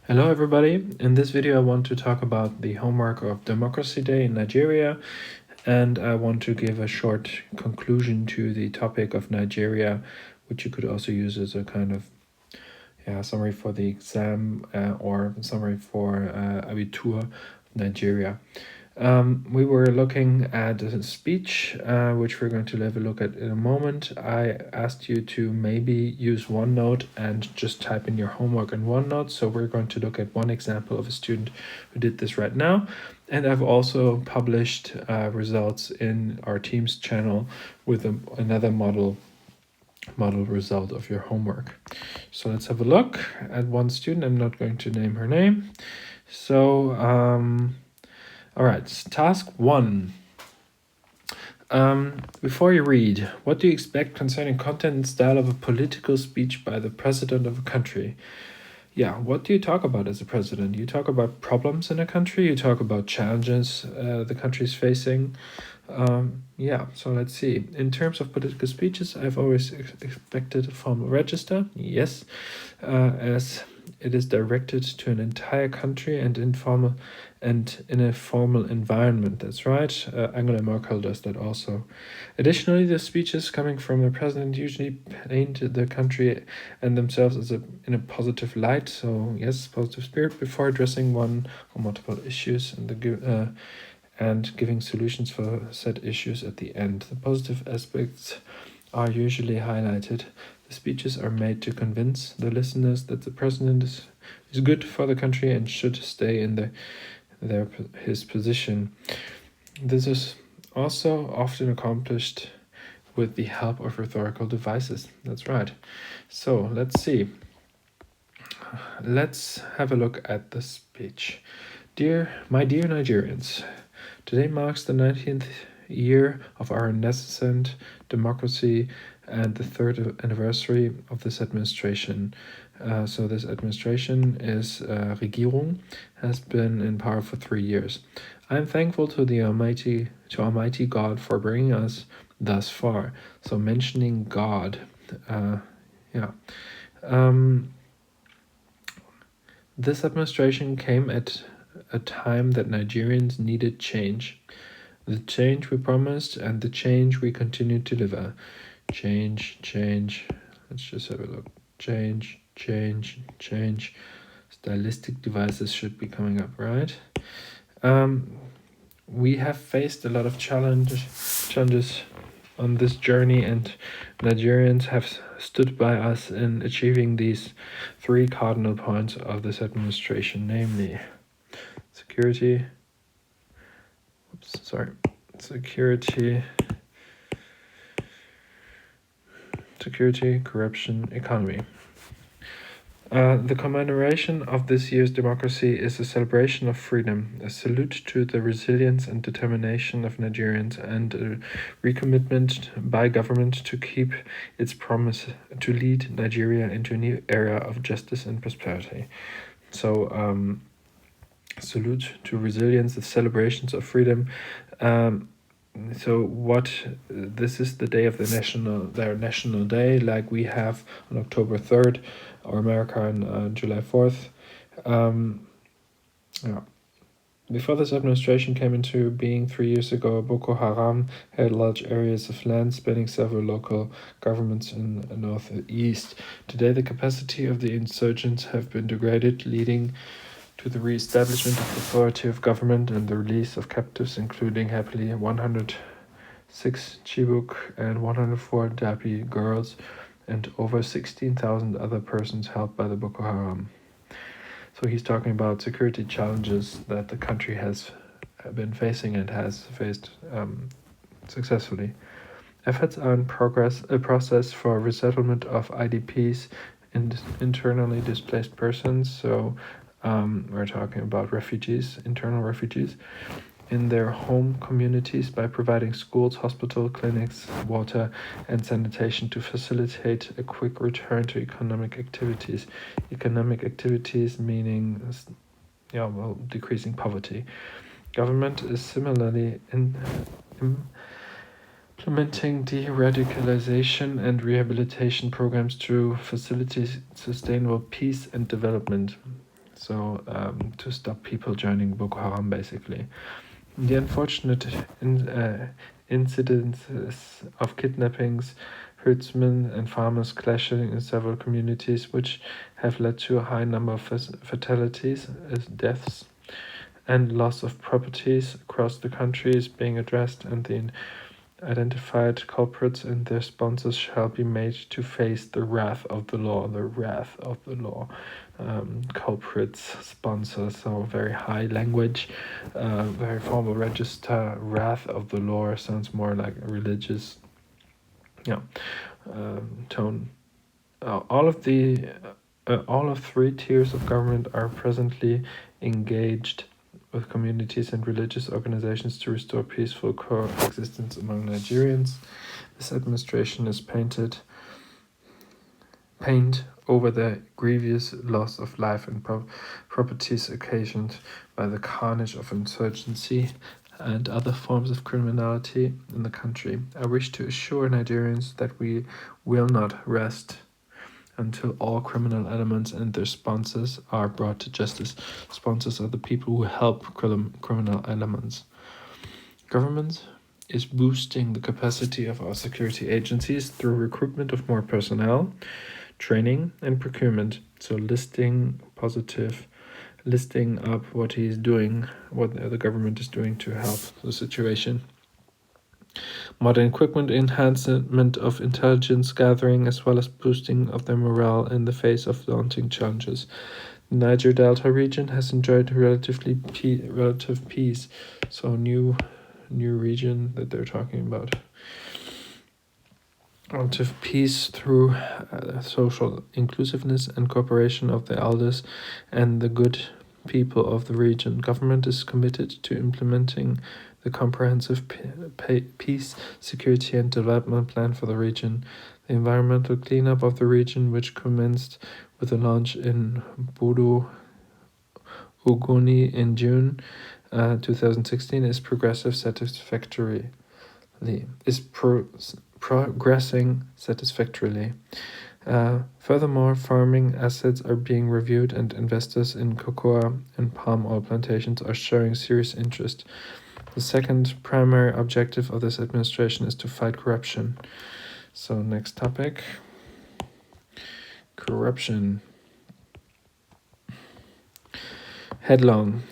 Hello everybody, in this video I want to talk about the homework of Democracy Day in Nigeria, and I want to give a short conclusion to the topic of Nigeria, which you could also use as a kind of summary for the exam or summary for Abitur of Nigeria. We were looking at a speech, which we're going to have a look at in a moment. I asked you to maybe use OneNote and just type in your homework in OneNote. So we're going to look at one example of a student who did this right now. And I've also published results in our Teams channel with another model result of your homework. So let's have a look at one student. I'm not going to name her name. So, all right, task 1. Before you read, what do you expect concerning content and style of a political speech by the president of a country? Yeah, what do you talk about as a president? You talk about problems in a country, you talk about challenges the country is facing. So let's see. In terms of political speeches, I've always expected a formal register, yes, as it is directed to an entire country and informal and in a formal environment. That's right. Angela Merkel does that also. Additionally, the speeches coming from the president usually paint the country and themselves as in a positive light. So yes, positive spirit before addressing one or multiple issues and giving solutions for said issues at the end. The positive aspects are usually highlighted. The speeches are made to convince the listeners that the president is good for the country and should stay in his position. This is also often accomplished with the help of rhetorical devices. That's right. So let's see. Let's have a look at the speech. My dear Nigerians, today marks the 19th year of our nascent democracy and the third anniversary of this administration. So this administration is Regierung, has been in power for 3 years. I am thankful to Almighty God for bringing us thus far. So mentioning God, this administration came at a time that Nigerians needed change. The change we promised and the change we continue to deliver. Change. Let's just have a look. Change. Stylistic devices should be coming up, right? We have faced a lot of challenges on this journey, and Nigerians have stood by us in achieving these 3 cardinal points of this administration, namely security, corruption, economy. The commemoration of this year's democracy is a celebration of freedom, a salute to the resilience and determination of Nigerians, and a recommitment by government to keep its promise to lead Nigeria into a new era of justice and prosperity. So, salute to resilience, the celebrations of freedom. This is the day of their national day, like we have on October 3rd, or America on July 4th. Before this administration came into being 3 years ago, Boko Haram had large areas of land spanning several local governments in the northeast. Today, the capacity of the insurgents have been degraded, leading to the re-establishment of authority of government and the release of captives, including happily 106 Chibok and 104 Dapi girls, and over 16,000 other persons held by the Boko Haram. So he's talking about security challenges that the country has been facing and has faced successfully. Efforts are in progress, a process for resettlement of IDPs, internally displaced persons. So we're talking about refugees, internal refugees, in their home communities by providing schools, hospital, clinics, water, and sanitation to facilitate a quick return to economic activities. Economic activities meaning, decreasing poverty. Government is similarly implementing de-radicalization and rehabilitation programs to facilitate sustainable peace and development. to stop people joining Boko Haram, basically. The unfortunate incidences of kidnappings, herdsmen and farmers clashing in several communities, which have led to a high number of fatalities, deaths, and loss of properties across the country is being addressed, and the identified culprits and their sponsors shall be made to face the wrath of the law. The wrath of the law. Culprits, sponsors, so very high language, very formal register. Wrath of the law sounds more like a religious, tone. All of three tiers of government are presently engaged with communities and religious organizations to restore peaceful coexistence among Nigerians. This administration is paint over the grievous loss of life and properties occasioned by the carnage of insurgency and other forms of criminality in the country. I wish to assure Nigerians that we will not rest until all criminal elements and their sponsors are brought to justice. Sponsors are the people who help criminal elements. Government is boosting the capacity of our security agencies through recruitment of more personnel, training, and procurement. So listing up what he's doing, what the government is doing to help the situation. Modern equipment, enhancement of intelligence gathering, as well as boosting of their morale in the face of daunting challenges. The Niger Delta region has enjoyed relative peace. So new region that they're talking about. Relative peace through social inclusiveness and cooperation of the elders and the good people of the region. Government is committed to implementing the comprehensive peace, security, and development plan for the region. The environmental cleanup of the region, which commenced with the launch in Bodo Ogoni in June 2016, is progressing satisfactorily. Furthermore, farming assets are being reviewed, and investors in cocoa and palm oil plantations are showing serious interest. The second primary objective of this administration is to fight corruption. So, next topic: corruption. Headlong.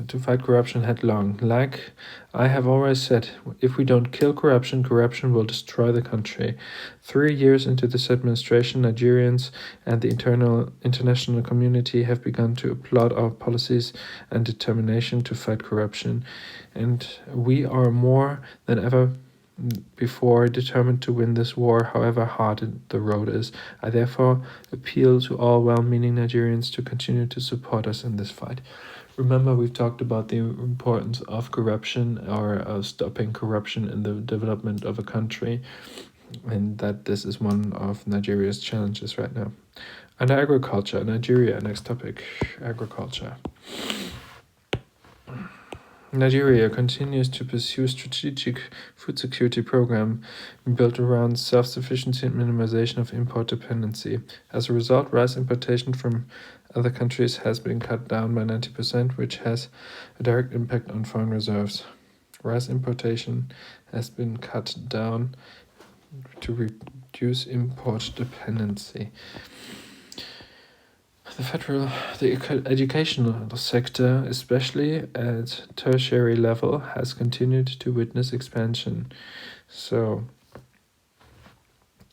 To fight corruption headlong. Like I have always said, if we don't kill corruption, corruption will destroy the country. 3 years into this administration, Nigerians and the international community have begun to applaud our policies and determination to fight corruption. And we are more than ever before determined to win this war, however hard the road is. I therefore appeal to all well-meaning Nigerians to continue to support us in this fight. Remember, we've talked about the importance of corruption, or stopping corruption in the development of a country, and that this is one of Nigeria's challenges right now. Under agriculture, Nigeria, next topic, agriculture. Nigeria continues to pursue strategic food security program built around self-sufficiency and minimization of import dependency. As a result, rice importation from other countries has been cut down by 90%, which has a direct impact on foreign reserves. Rice importation has been cut down to reduce import dependency. The educational sector, especially at tertiary level, has continued to witness expansion. So,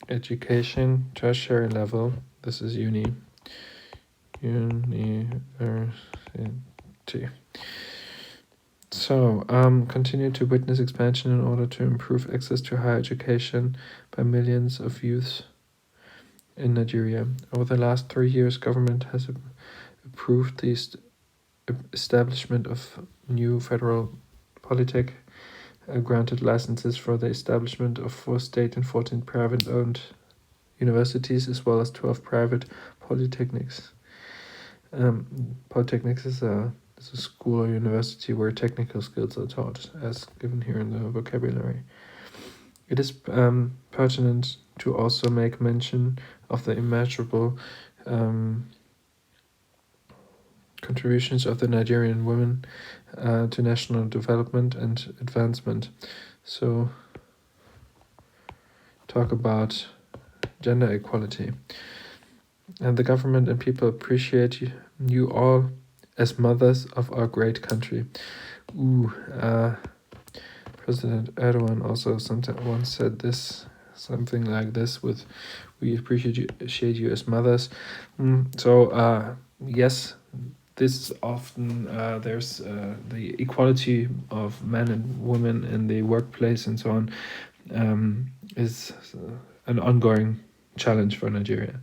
education, tertiary level, this is university. So, continue to witness expansion in order to improve access to higher education by millions of youths in Nigeria. Over the last 3 years, government has approved the establishment of new federal polytech, granted licenses for the establishment of 4 state and 14 private-owned universities, as well as 12 private polytechnics. Polytechnics is a school or university where technical skills are taught, as given here in the vocabulary. It is pertinent to also make mention of the immeasurable contributions of the Nigerian women to national development and advancement. So, talk about gender equality. And the government and people appreciate you all as mothers of our great country. President Erdogan also once said this, something like this, with "We appreciate you as mothers." Yes, this often there's the equality of men and women in the workplace and so on is an ongoing challenge for Nigeria.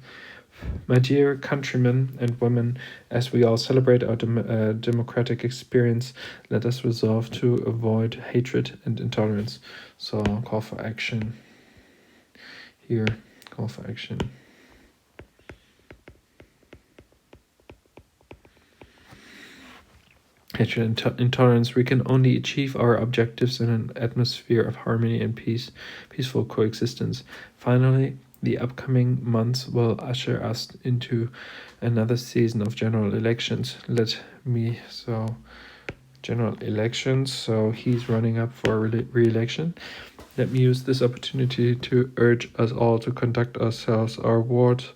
My dear countrymen and women, as we all celebrate our democratic experience, let us resolve to avoid hatred and intolerance. So, call for action here. Call for action. Hatred and intolerance. We can only achieve our objectives in an atmosphere of harmony and peaceful coexistence. Finally, the upcoming months will usher us into another season of general elections. General elections, so he's running up for re-election. Let me use this opportunity to urge us all to conduct ourselves, our wards,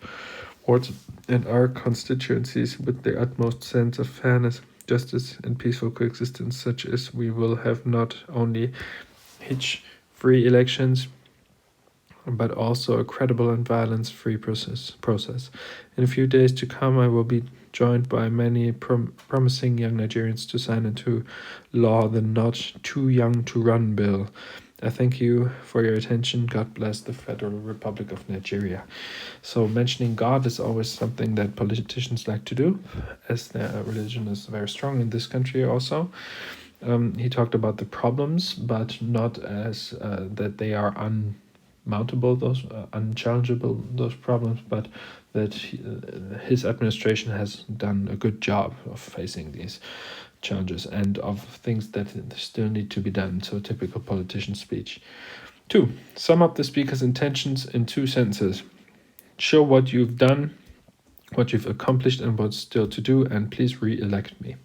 and our constituencies with the utmost sense of fairness, justice, and peaceful coexistence, such as we will have not only hitch-free elections, but also a credible and violence-free process. In a few days to come, I will be joined by many promising young Nigerians to sign into law the Not Too Young to Run bill. I thank you for your attention. God bless the Federal Republic of Nigeria. So mentioning God is always something that politicians like to do, as their religion is very strong in this country also. He talked about the problems, but not as that they are unmountable, unchallengeable, those problems, but that his administration has done a good job of facing these challenges and of things that still need to be done. So typical politician speech. 2. Sum up the speaker's intentions in 2 sentences. Show what you've done, what you've accomplished, and what's still to do, and please re-elect me.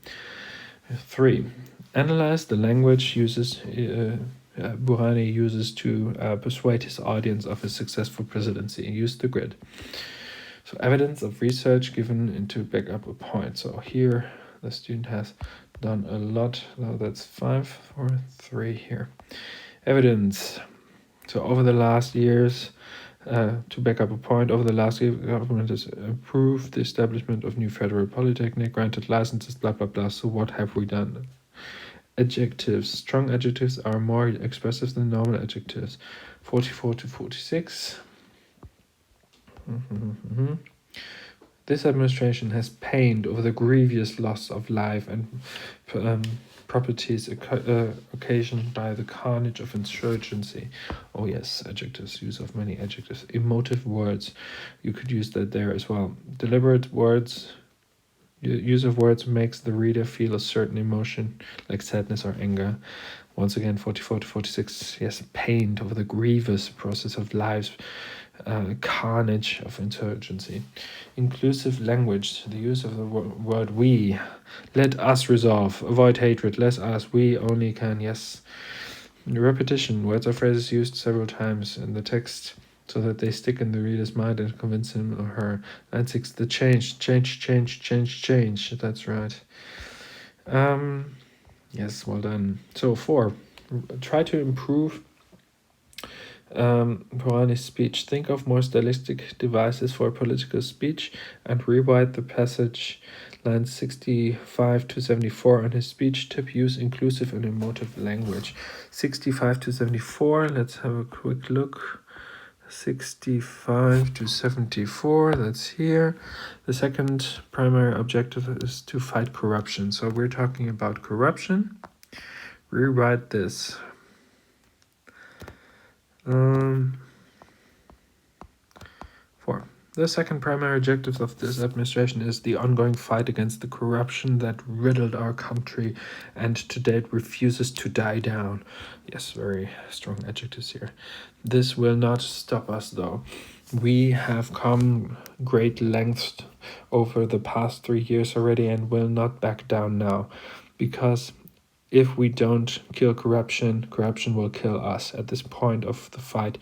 3. Analyze the language Buhari uses to persuade his audience of his successful presidency. Use the grid. So evidence of research given to back up a point. So here the student has done a lot. So that's 5, 4, 3 here. Evidence. So over the last years, to back up a point, over the last year, the government has approved the establishment of new federal polytechnic, granted licenses, blah, blah, blah. So what have we done? Adjectives. Strong adjectives are more expressive than normal adjectives. 44 to 46. This administration has pained over the grievous loss of life and properties occasioned by the carnage of insurgency. Oh yes, adjectives, use of many adjectives. Emotive words, you could use that there as well. Deliberate words, use of words makes the reader feel a certain emotion, like sadness or anger. Once again, 44 to 46, yes, pained over the grievous process of lives, carnage of insurgency. Inclusive language, the use of the word we. Let us resolve, avoid hatred, let us, we only can, yes. Repetition, words or phrases used several times in the text so that they stick in the reader's mind and convince him or her. Line 6, the change, that's right. Yes, well done. So 4, try to improve Buhari's speech. Think of more stylistic devices for political speech and rewrite the passage lines 65 to 74 on his speech tip. Use inclusive and emotive language. 65 to 74, let's have a quick look. 65 to 74, that's here. The second primary objective is to fight corruption. So we're talking about corruption. Rewrite this. 4. The second primary objective of this administration is the ongoing fight against the corruption that riddled our country and to date refuses to die down. Yes, very strong adjectives here. This will not stop us though. We have come great lengths over the past 3 years already and will not back down now. Because if we don't kill corruption, corruption will kill us. At this point of the fight,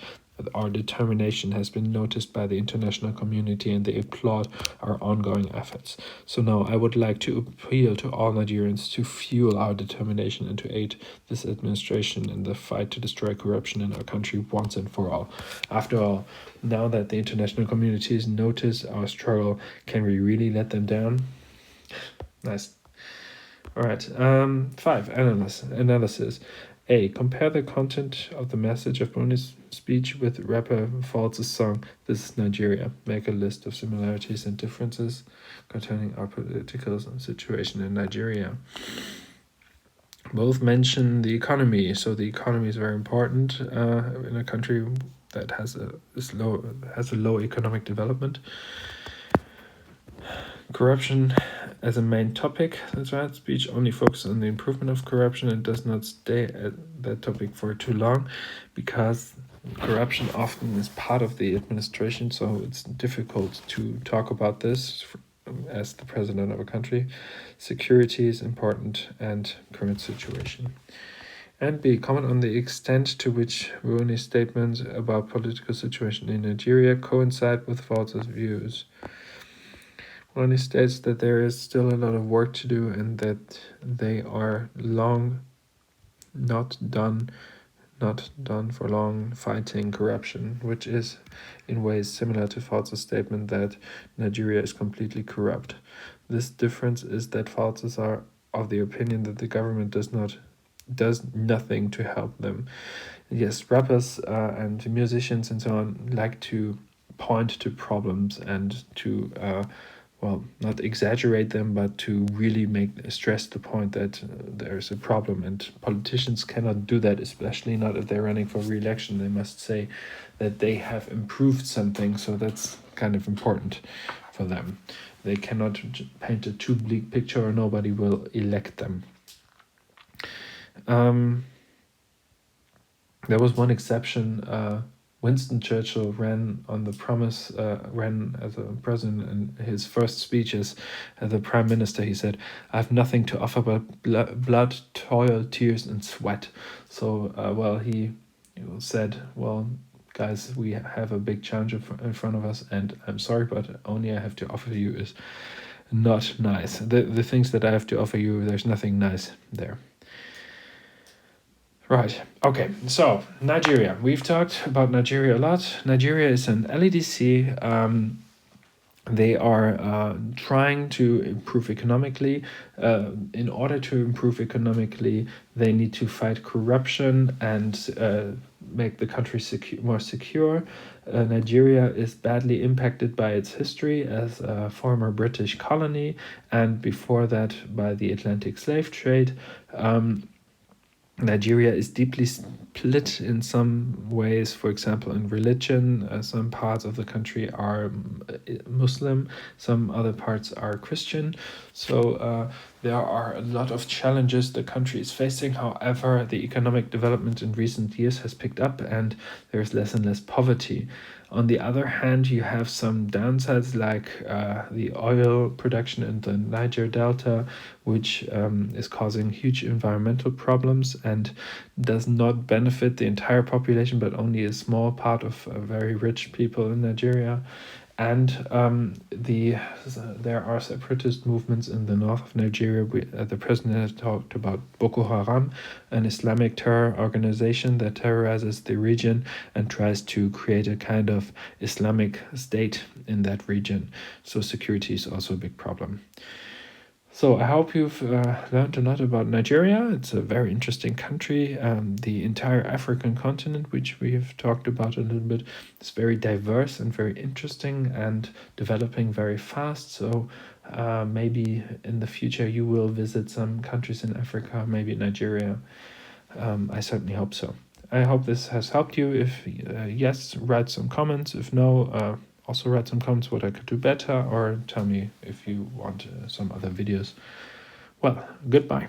our determination has been noticed by the international community and they applaud our ongoing efforts. So now I would like to appeal to all Nigerians to fuel our determination and to aid this administration in the fight to destroy corruption in our country once and for all. After all, now that the international communities notice our struggle, can we really let them down? Nice. All right. 5. Analysis. A. Compare the content of the message of Bruni's speech with rapper Falz's song This is Nigeria. Make a list of similarities and differences concerning our political situation in Nigeria. Both mention the economy, so the economy is very important in a country that has a low economic development. Corruption as a main topic. That's right. Speech only focuses on the improvement of corruption and does not stay at that topic for too long, because corruption often is part of the administration, so it's difficult to talk about this as the president of a country. Security is important and current situation. And B. Comment on the extent to which Rooney's statements about political situation in Nigeria coincide with Falz's views. When he states that there is still a lot of work to do and that they are not done for long fighting corruption, which is in ways similar to Falz's statement that Nigeria is completely corrupt. This difference is that Falz's are of the opinion that the government does nothing to help them. Yes, rappers and musicians and so on like to point to problems and to not exaggerate them, but to really stress the point that there's a problem. And politicians cannot do that, especially not if they're running for re-election. They must say that they have improved something, so that's kind of important for them. They cannot paint a too bleak picture or nobody will elect them. There was one exception. Winston Churchill ran as a president, and his first speech as the prime minister, he said, "I have nothing to offer but blood, toil, tears, and sweat." So, he said, "Well, guys, we have a big challenge in front of us, and I'm sorry, but only I have to offer you is not nice. The things that I have to offer you, there's nothing nice there." Right, okay, so Nigeria. We've talked about Nigeria a lot. Nigeria is an LEDC. They are trying to improve economically. In order to improve economically, they need to fight corruption and make the country more secure. Nigeria is badly impacted by its history as a former British colony, and before that by the Atlantic slave trade. Nigeria is deeply split in some ways. For example, in religion, some parts of the country are Muslim, some other parts are Christian. So there are a lot of challenges the country is facing. However, the economic development in recent years has picked up and there's less and less poverty. On the other hand, you have some downsides like the oil production in the Niger Delta, which is causing huge environmental problems and does not benefit the entire population, but only a small part of very rich people in Nigeria. And there are separatist movements in the north of Nigeria. The president has talked about Boko Haram, an Islamic terror organization that terrorizes the region and tries to create a kind of Islamic state in that region. So security is also a big problem. So I hope you've learned a lot about Nigeria. It's a very interesting country. The entire African continent, which we have talked about a little bit, is very diverse and very interesting and developing very fast. So maybe in the future you will visit some countries in Africa, maybe Nigeria. I certainly hope so. I hope this has helped you. If yes, write some comments. If no, also write some comments what I could do better, or tell me if you want some other videos. Well, goodbye.